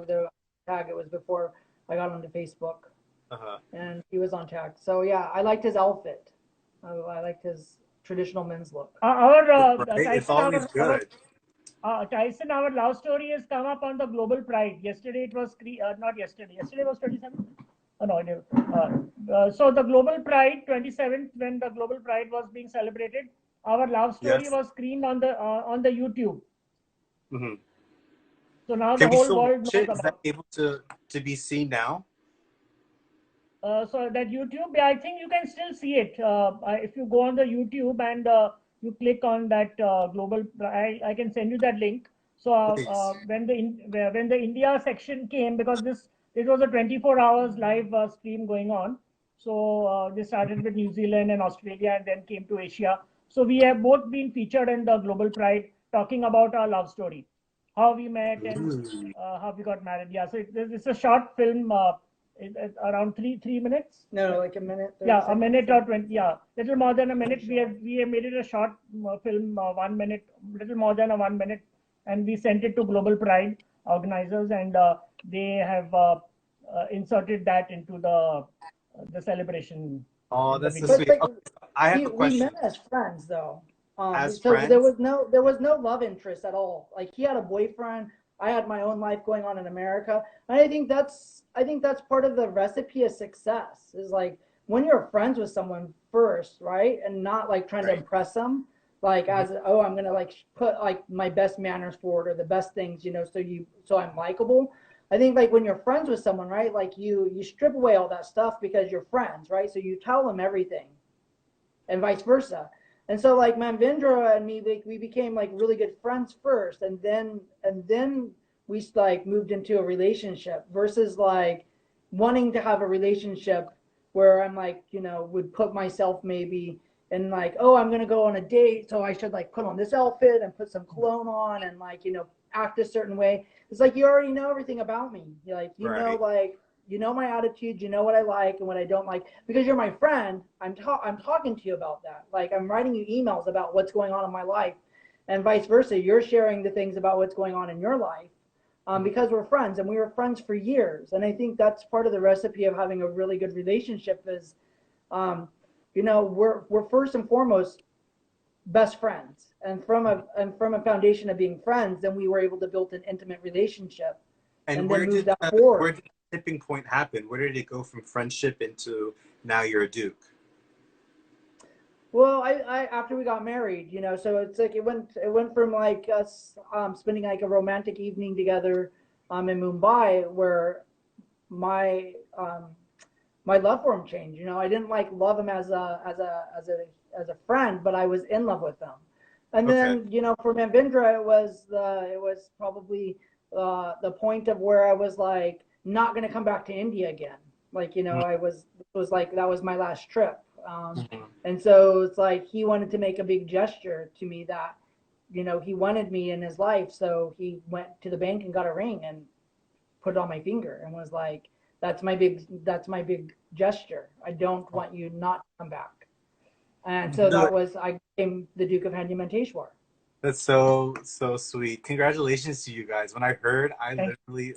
the tag. It was before I got onto Facebook, Uh-huh. and he was on tag. So yeah, I liked his outfit. I liked his traditional men's look. Our Right? It's always good. Tyson, our love story has come up on the Global Pride. Yesterday it was not yesterday. Yesterday was 27th. Oh, no, no. So the Global Pride 27th, when the Global Pride was being celebrated, our love story Yes. was screened on the YouTube. Hmm. So now the Can we whole still world watch knows it? Is that about. able to be seen now? So that YouTube, yeah, I think you can still see it if you go on the YouTube and you click on that global. I can send you that link. So Please. when the India section came, because this was a 24 hours live stream going on. So they started with New Zealand and Australia, and then came to Asia. So we have both been featured in the Global Pride, talking about our love story, how we met and Ooh. how we got married. Yeah, so it's a short film. Around 3 minutes. No, like a minute, 30 Yeah, a seconds. minute or 20. Yeah, little more than a minute. We have made it a short film, 1 minute, little more than a 1 minute, and we sent it to Global Pride organizers, and they have inserted that into the celebration Oh, in the that's so video. But sweet. like Okay, I have a we met question. as friends though. As So friends? there was no love interest at all. Like he had a boyfriend, I had my own life going on in America. And I think that's part of the recipe of success is like when you're friends with someone first, right? And not like trying to Right. impress them like Mhm. as oh I'm gonna like put like my best manners forward or the best things, so I'm likable. I think like when you're friends with someone, right? Like you strip away all that stuff because you're friends, right? So you tell them everything and vice versa. And so like Manvendra and me, like, we became like really good friends first, and then we like moved into a relationship versus like wanting to have a relationship where I'm like would put myself maybe and like I'm gonna go on a date, so I should like put on this outfit and put some cologne on and like act a certain way. It's like you already know everything about me. You like Right. my attitude, you know what I like and what I don't like. Because you're my friend, I'm talking to you about that. Like I'm writing you emails about what's going on in my life, and vice versa. You're sharing the things about what's going on in your life, Mhm. because we're friends and we were friends for years. And I think that's part of the recipe of having a really good relationship is, um, we're first and foremost best friends, and from a foundation of being friends, then we were able to build an intimate relationship, And and then move that forward. where did the tipping point happen? Where did it go from friendship into now you're a Duke? Well, I after we got married, so it's like it went from like us spending like a romantic evening together in Mumbai where my my love for him changed. I didn't like love him as a friend, but I was in love with him. And Okay. then for Manvendra, it was probably the point of where I was like not gonna come back to India again. Like I was it was like that was my last trip. Mhm. And so it's like he wanted to make a big gesture to me that he wanted me in his life, so he went to the bank and got a ring and put it on my finger and was like, that's my big gesture. I don't want you not to come back. And so No, I became the Duke of Handymenteshwar. that's so sweet. Congratulations to you guys. When I heard, Thank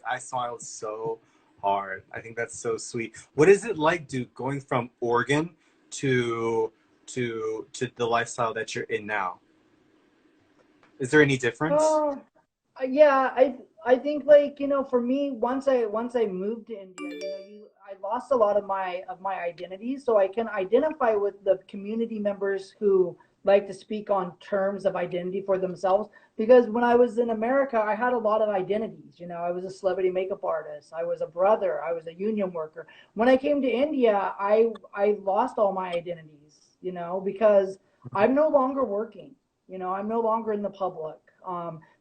I smiled so hard. I think that's so sweet. What is it like, Duke, going from Oregon to to the lifestyle that you're in now? Is there any difference? Oh, yeah, I think like for me once I moved to India, I lost a lot of my identity, so I can identify with the community members who like to speak on terms of identity for themselves. Because when I was in America, I had a lot of identities. I was a celebrity makeup artist, I was a brother, I was a union worker. When I came to India, I lost all my identities. Because I'm no longer working. I'm no longer in the public.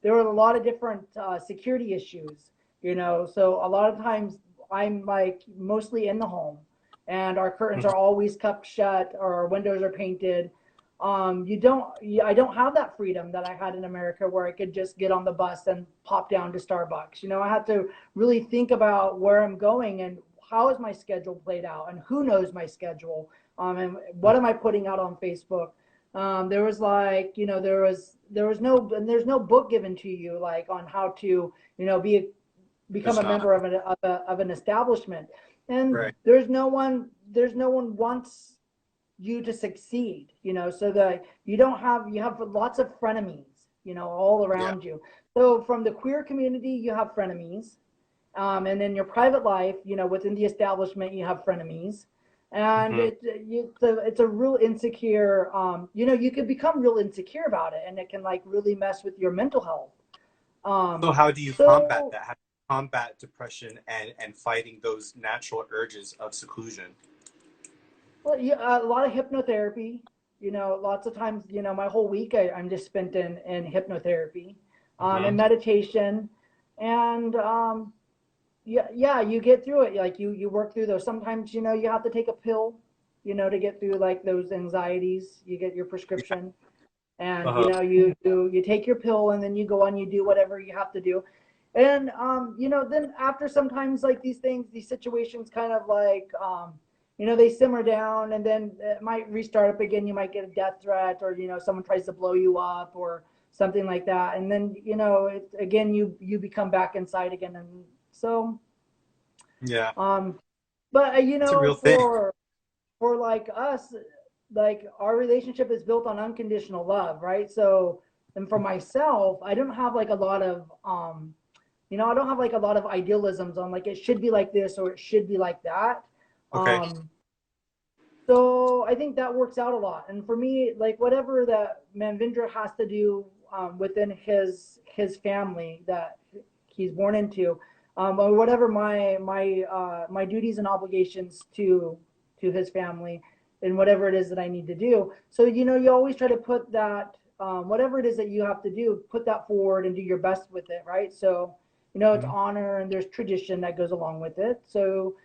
There were a lot of different security issues, so a lot of times I'm like mostly in the home, and our curtains Mhm. are always kept shut or our windows are painted. I don't have that freedom that I had in America where I could just get on the bus and pop down to Starbucks. I had to really think about where I'm going and how is my schedule played out and who knows my schedule, and what am I putting out on Facebook. There was like there was no and there's no book given to you like on how to be become It's a not. member of an establishment. And Right. there's no one wants you to succeed, so that you have lots of frenemies, all Yeah. around you. So from the queer community, you have frenemies. And in your private life, within the establishment, you have frenemies. And Hmm. it's a real insecure, you could become real insecure about it, and it can like really mess with your mental health. So Um, how do you combat so that? How do you combat depression and fighting those natural urges of seclusion? Well, a lot of hypnotherapy. Lots of times, my whole week I'm just spent in hypnotherapy, and Hmm. meditation, and yeah, you get through it. Like you work through those. Sometimes, you have to take a pill, to get through like those anxieties. You get your Yeah. prescription, and Uh-huh. you take your pill, and then you go on, you do whatever you have to do. And then after sometimes like these situations kind of like they simmer down, and then it might restart up again. You might get a death threat, or someone tries to blow you up or something like that, and then again you become back inside again. And so Yeah. um but It's a real thing. for like us, like our relationship is built on unconditional love, right? So, and for myself, I don't have like a lot of I don't have like a lot of idealisms on like it should be like this or it should be like that. Okay. um so I think that works out a lot. And for me, like whatever that Manvendra has to do within his family that he's born into, or whatever my duties and obligations to his family, and whatever it is that I need to do. So you always try to put that whatever it is that you have to do, put that forward and do your best with it, right? So it's Mhm. honor, and there's tradition that goes along with it. So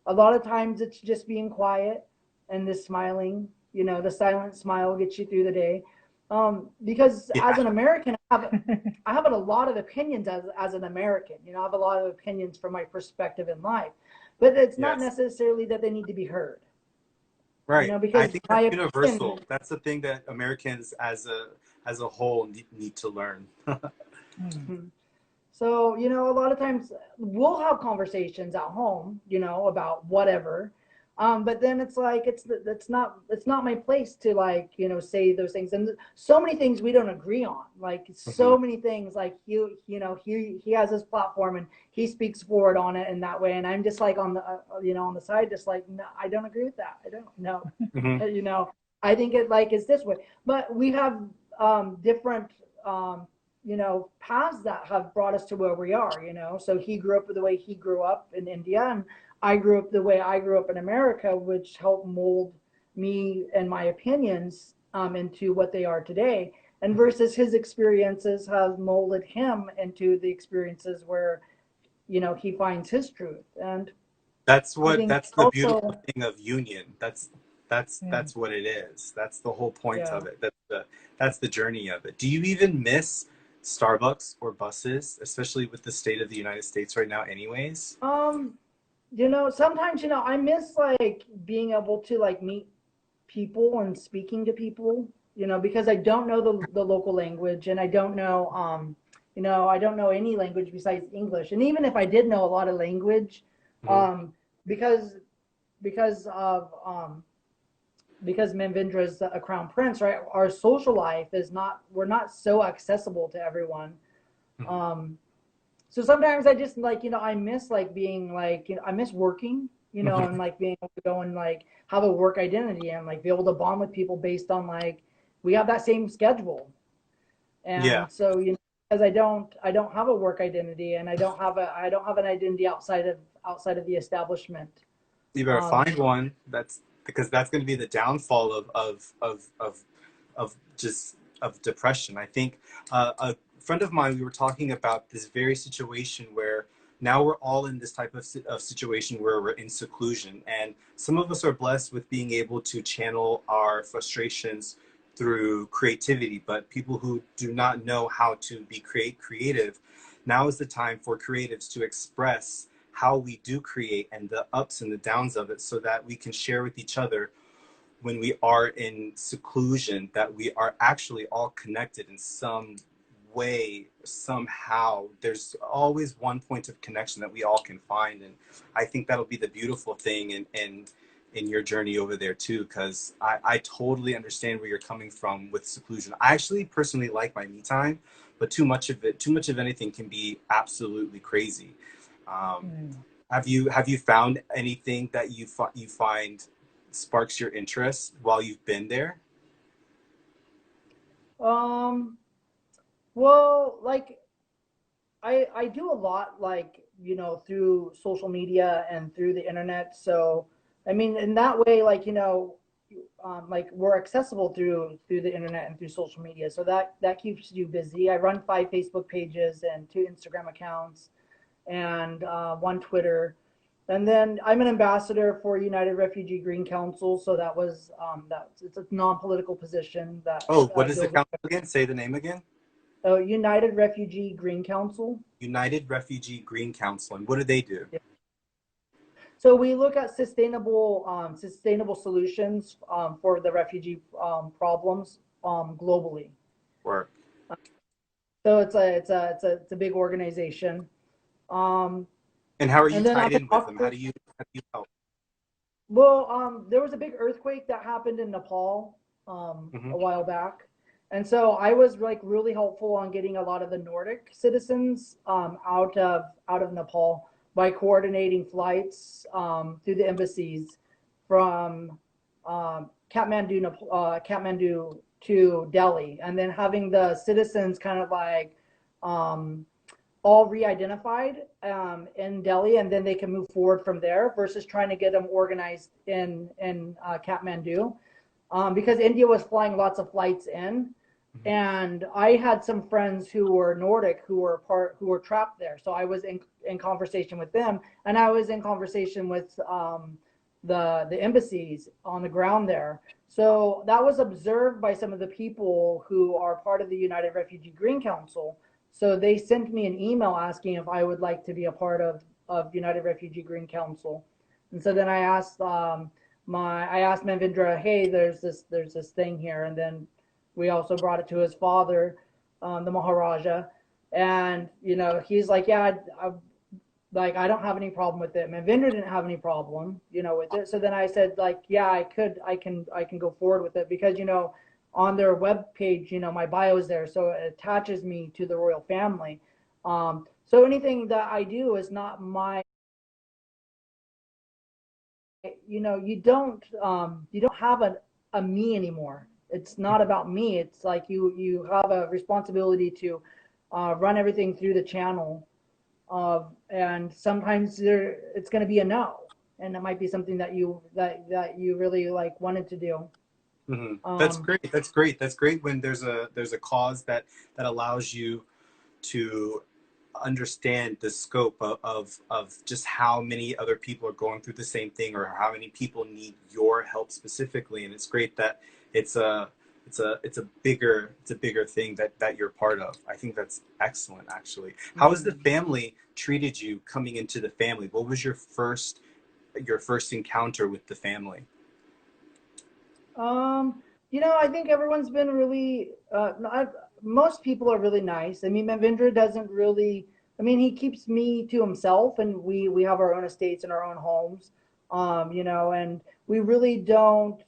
a lot of times it's just being quiet and the smiling, the silent smile gets you through the day. Because as Yeah. an American, I have a lot of opinions as an American. I have a lot of opinions from my perspective in life, but it's not Yes. necessarily that they need to be heard. Right. I Because think my that's opinion. universal. That's the thing that Americans as a whole need to learn. Hmm. So, a lot of times we'll have conversations at home, about whatever. But then it's like it's not my place to like, say those things. And so many things we don't agree on. Like Hmm. so many things like he has his platform and he speaks forward on it in that way. And I'm just like on the on the side, just like, no, I don't agree with that. I don't know. Hmm. You know, I think it like is this way. But we have different paths that have brought us to where we are. So he grew up the way he grew up in India, and I grew up the way I grew up in America, which helped mold me and my opinions into what they are today. And versus his experiences have molded him into the experiences where he finds his truth. And I think That's the beautiful also, thing of union. Hmm. That's what it is. That's the whole point yeah. of it. That's the journey of it. Do you even miss Starbucks or buses, especially with the state of the United States right now anyways? um sometimes I miss like being able to like meet people and speaking to people, because I don't know the local language, and I don't know I don't know any language besides English. And even if I did know a lot of language, Hmm. um because because of because Manvendra is a crown prince, right? Our social life is not we're not so accessible to everyone. Hmm. Um so sometimes I just like, I miss like being like, I miss working, and like being able to go and like have a work identity and like be able to bond with people based on like we have that same schedule. Yeah. And so, because I don't have a work identity, and I don't have an identity outside of the establishment. You better Um find one. That's because that's going to be the downfall of just of depression. I think a friend of mine, we were talking about this very situation where now we're all in this type of situation where we're in seclusion, and some of us are blessed with being able to channel our frustrations through creativity, but people who do not know how to be creative, now is the time for creatives to express how we do create and the ups and the downs of it, so that we can share with each other when we are in seclusion that we are actually all connected in some way, somehow, there's always one point of connection that we all can find. And I think that'll be the beautiful thing in your journey over there too, because I totally understand where you're coming from with seclusion. I actually personally like my me time, but too much of anything can be absolutely crazy. Have you found anything that you find sparks your interest while you've been there? Well, like I do a lot, like, through social media and through the internet. So, I mean, in that way, like, like we're accessible through the internet and through social media. So that keeps you busy. I run 5 Facebook pages and 2 Instagram accounts and 1 Twitter. And then I'm an ambassador for United Refugee Green Council. So that was it's a non-political position that Oh, what is the deals council again? Say the name again. with United Refugee Green Council. United Refugee Green Council. And what do they do? Yeah. So we look at sustainable solutions for the refugee problems globally. Work. So it's a big organization. And how are you And then tied I'm in with them? How do you help? Well, there was a big earthquake that happened in Nepal a while back, and so I was like really helpful on getting a lot of the Nordic citizens out of Nepal by coordinating flights through the embassies from Kathmandu to Delhi, and then having the citizens kind of like all re-identified in Delhi, and then they can move forward from there versus trying to get them organized in Kathmandu, because India was flying lots of flights in, and I had some friends who were Nordic who were trapped there. So I was in conversation with them, and I was in conversation with the embassies on the ground there. So that was observed by some of the people who are part of the United Refugee Green Council. So they sent me an email asking if I would like to be a part of United Refugee Green Council. And so then I asked Manvendra, hey, there's this thing here. And then we also brought it to his father, the Maharaja. And, he's like, yeah, I don't have any problem with it. Manvendra didn't have any problem, with it. So then I said, like, yeah, I can go forward with it because, on their web page, my bio is there, so it attaches me to the royal family. So anything that I do is not my, you don't have a me anymore. It's not about me. It's like you have a responsibility to run everything through the channel, and sometimes it's going to be a no, and it might be something that you really like wanted to do. That's great. That's great when there's a cause that allows you to understand the scope of just how many other people are going through the same thing, or how many people need your help specifically. And it's great that it's a bigger thing that you're part of. I think that's excellent, actually. How has the family treated you coming into the family? What was your first encounter with the family? I think everyone's been really, most people are really nice. I mean, Manvendra doesn't really, he keeps me to himself, and we have our own estates and our own homes, and we really don't,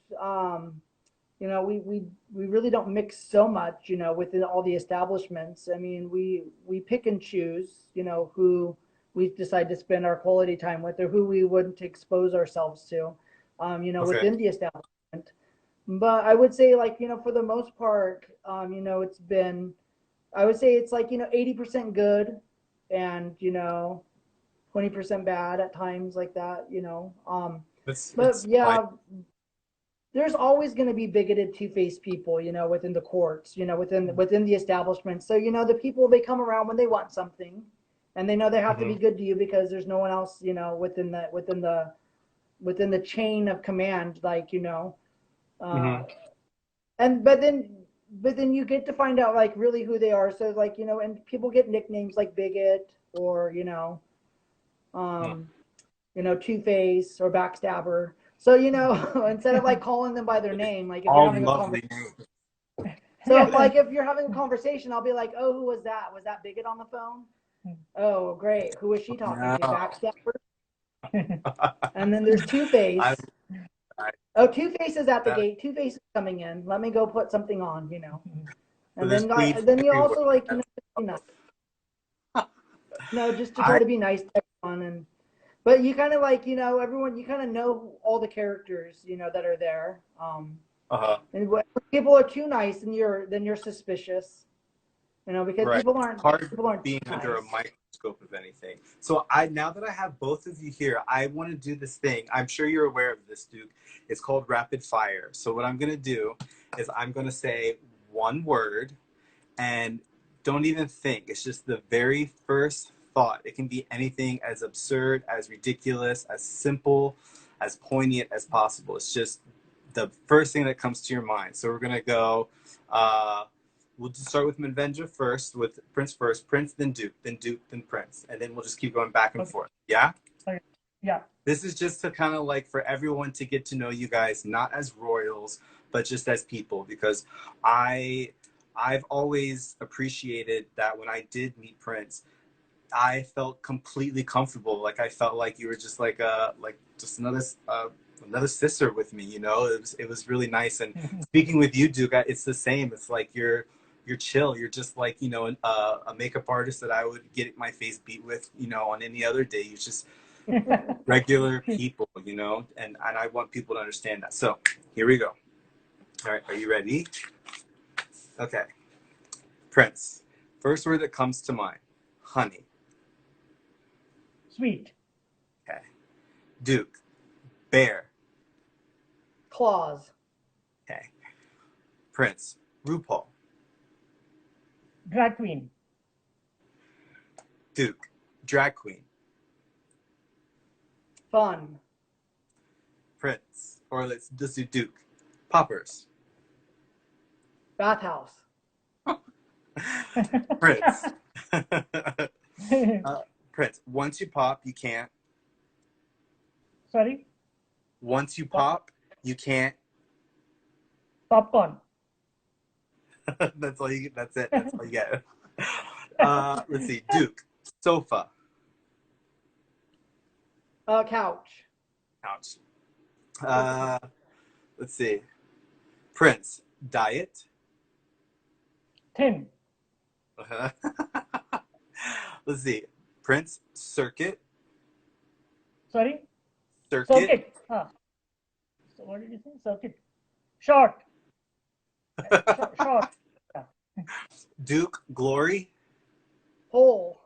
we really don't mix so much, within all the establishments. I mean, we pick and choose, who we decide to spend our quality time with, or who we wouldn't expose ourselves to, within the establishment. But I would say, like, for the most part, it's been, I would say it's like, 80% good and, 20% bad at times, like that, but yeah, there's always going to be bigoted, two-faced people, within the courts, within the establishment. So, the people, they come around when they want something, and they know they have to be good to you because there's no one else, within the chain of command, like, and but then you get to find out, like, really who they are. So, like, and people get nicknames like bigot, or two-face or backstabber. So, instead of like calling them by their name, like if you're All having a lovely conversation, names. So if like if you're having a conversation, I'll be like, oh, who was that? Was that Bigot on the phone? Oh, great. Who was she talking to? No. Backstabber. And then there's Two Face. Oh, Two Face is at the gate. Two Face is coming in. Let me go put something on, you know. And So then you everywhere. also like just to try to be nice to everyone, and but you kind of like everyone, you kind of know all the characters that are there. And when people are too nice, and you're suspicious, because Right. people It's hard aren't being nice. under a microscope of anything. So now that I have both of you here, I want to do this thing. I'm sure you're aware of this, Duke. It's called rapid fire. So what I'm going to do is I'm going to say one word, and don't even think. It's just the very first thought. It can be anything as absurd, as ridiculous, as simple, as poignant as possible. It's just the first thing that comes to your mind. So we're going to go, we'll just start with Manvendra first, with Prince first, Prince, then Duke, then Prince. And then we'll just keep going back and forth. Yeah? Yeah. This is just to kind of like for everyone to get to know you guys, not as royals, but just as people, because I've always appreciated that when I did meet Prince, I felt completely comfortable. Like I felt like you were just like just another sister with me. It was really nice. And speaking with you, Duke, it's the same. It's like you're chill. You're just like a makeup artist that I would get my face beat with on any other day. You just regular people, and I want people to understand that. So here we go. All right, are you ready? Okay. Prince, first word that comes to mind, honey. Sweet. Okay. Duke, bear. Claws. Okay. Prince, RuPaul. Drag queen. Duke, drag queen. Fun. Prince, or let's just do Duke, poppers. Bathhouse. Prince. Prince, once you pop, you can't. Sorry? Once you pop, you can't. Popcorn. That's all you. That's it. That's all you get. Let's see. Duke, sofa. Couch. Couch. Let's see. Prince, diet. Thin. Let's see. Prince, circuit. Sorry? Circuit. Circuit. So what did you say? Circuit. Short. Short. Yeah. Duke, glory. Hole.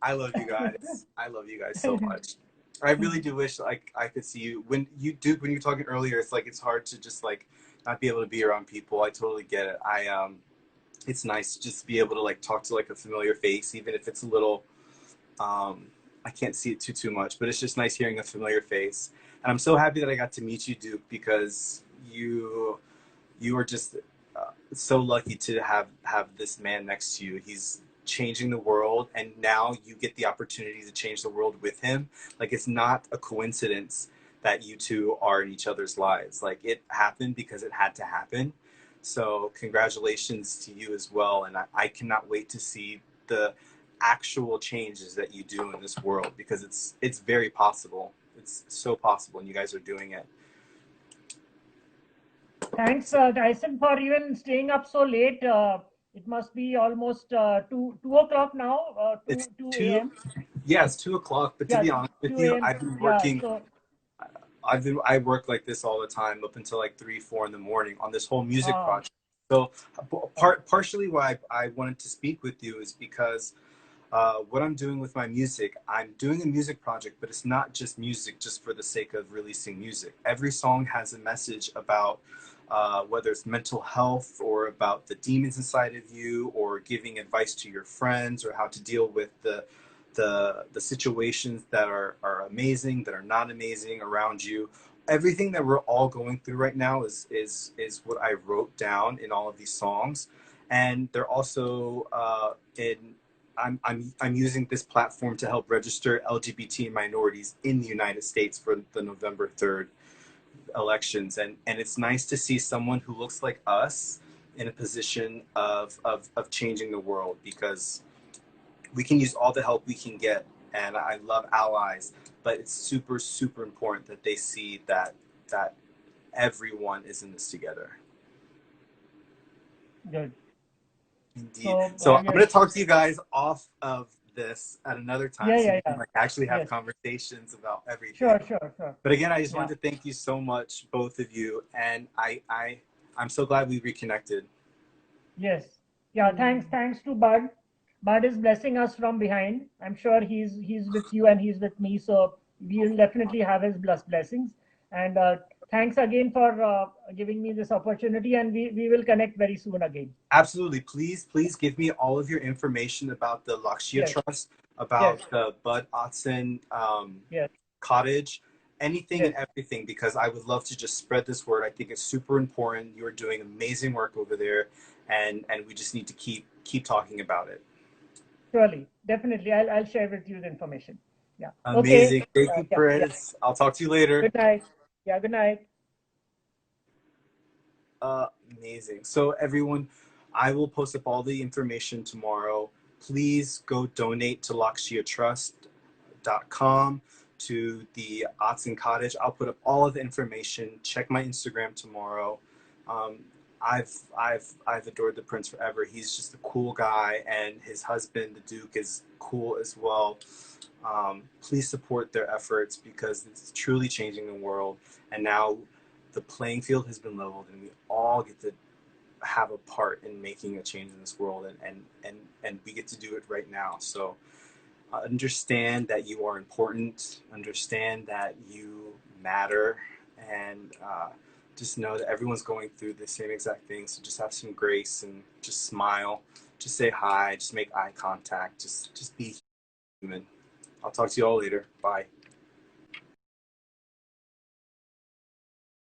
I love you guys. I love you guys so much. I really do wish like I could see you when you were talking earlier. It's like it's hard to just like not be able to be around people. I totally get it. It's nice to just be able to like talk to like a familiar face, even if it's a little. I can't see it too much, but it's just nice hearing a familiar face. And I'm so happy that I got to meet you, Duke, because you are just so lucky to have this man next to you. He's changing the world, and now you get the opportunity to change the world with him. Like, it's not a coincidence that you two are in each other's lives. Like, it happened because it had to happen. So congratulations to you as well, and I cannot wait to see the actual changes that you do in this world, because it's very possible. It's so possible, and you guys are doing it. Thanks, Tyson, for even staying up so late. It must be almost 2 o'clock now. It's 2 2 a.m. Yeah, it's 2 o'clock. But to be honest with 2 you, a.m. I've been working. Yeah, so, I work like this all the time, up until like 3-4 in the morning on this whole music project. So partially why I wanted to speak with you is because what I'm doing with my music, I'm doing a music project, but it's not just music just for the sake of releasing music. Every song has a message about whether it's mental health, or about the demons inside of you, or giving advice to your friends, or how to deal with the situations that are amazing, that are not amazing around you. Everything that we're all going through right now is what I wrote down in all of these songs. And they're also I'm using this platform to help register LGBT minorities in the United States for the November 3rd elections, and it's nice to see someone who looks like us in a position of changing the world, because we can use all the help we can get, and I love allies, but it's super, super important that they see that everyone is in this together. Good. Indeed. So, So I'm going yes. to talk to you guys off of this at another time, Yeah, so yeah, we can yeah. like actually have Yes. conversations about everything. Sure, sure, sure. But again, I just Yeah. wanted to thank you so much, both of you, and I'm so glad we reconnected. Yes. Yeah. Thanks to Bud. Bud is blessing us from behind. I'm sure he's with you and he's with me. So we'll definitely have his blessings. And thanks again for giving me this opportunity. And we will connect very soon again. Absolutely. Please give me all of your information about the Lakshya Yes. Trust, about Yes. the Bud Otson Yes. cottage, anything Yes. and everything, because I would love to just spread this word. I think it's super important. You're doing amazing work over there, and we just need to keep talking about it. Surely, definitely. I'll share with you the information. Yeah. Amazing. Okay. Thank you, Yeah. Yeah. Chris. I'll talk to you later. Good night. Yeah. Good night. Amazing. So everyone, I will post up all the information tomorrow. Please go donate to lakshiyatrust.com, to the Otson Cottage. I'll put up all of the information. Check my Instagram tomorrow. I've adored the Prince forever. He's just a cool guy, and his husband, the Duke, is cool as well. Please support their efforts, because it's truly changing the world. And now the playing field has been leveled, and we all get to have a part in making a change in this world, and we get to do it right now. So understand that you are important, understand that you matter, and just know that everyone's going through the same exact thing. So just have some grace and just smile, just say hi, just make eye contact, just be human. I'll talk to you all later. Bye.